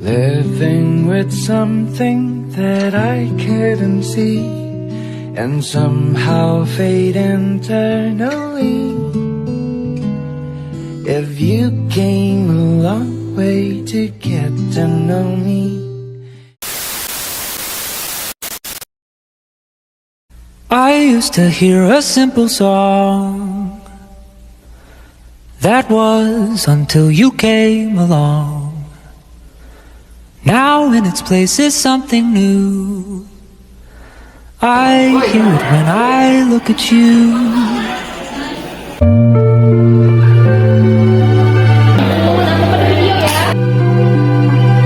Living with something that I couldn't see, and somehow fade internally. If you came a long way to get to know me. I used to hear a simple song. That was until you came along. Now in its place is something new. I hear it when I look at you.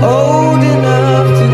Old enough to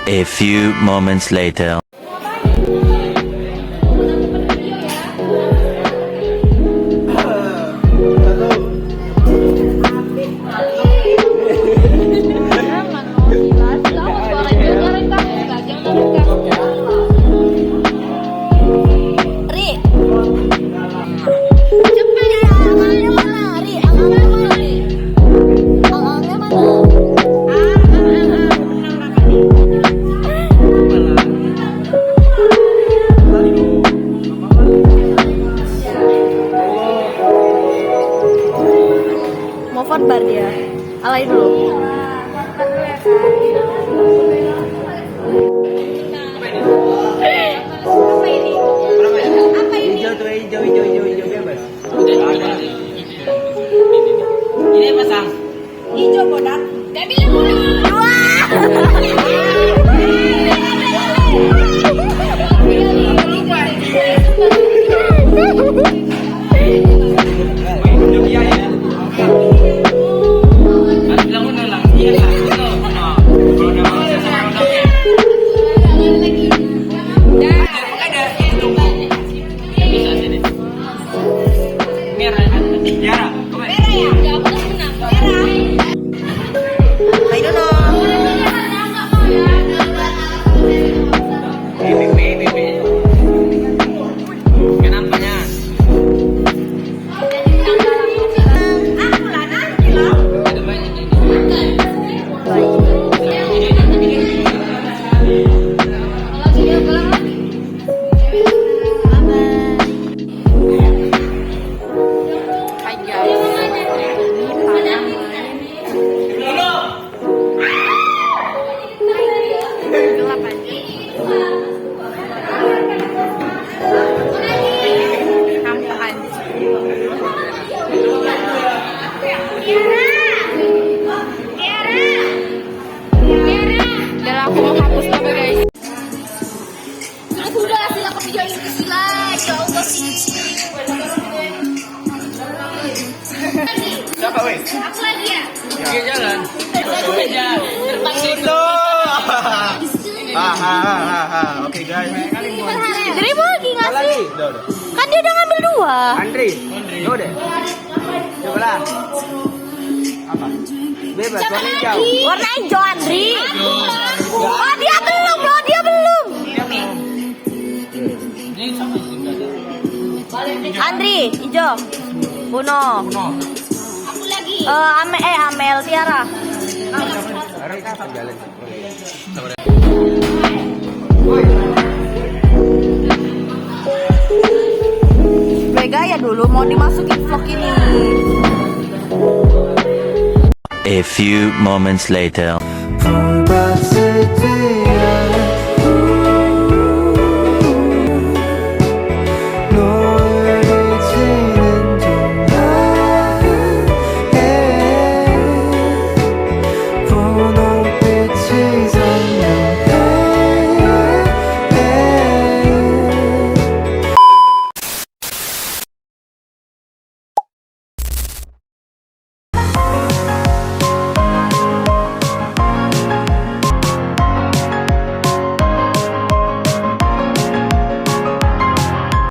A few moments later. Bar dia, alay dulu. Apa ini? Hijau tuh, hijau bebas. Ini pasang. Hijau bodak. Gak bilang dua. Siapa weh? Aku lagi ya? Dia jalan. Meja. Situ. Oke guys. Jadi mau lagi nggak Lagi. sih? Udah. Kan dia udah ngambil 2. Andri. Udah. Coba lah. Apa? Bebas warna hijau. Warna hijau, Andri. Oh, dia belum loh, dia belum. Andri, hijau. Uno. Aku lagi. Amel, Tiara. Sekarang kita jalan. Gaya dulu mau dimasukin vlog ini. A few moments later. Kompak setuju.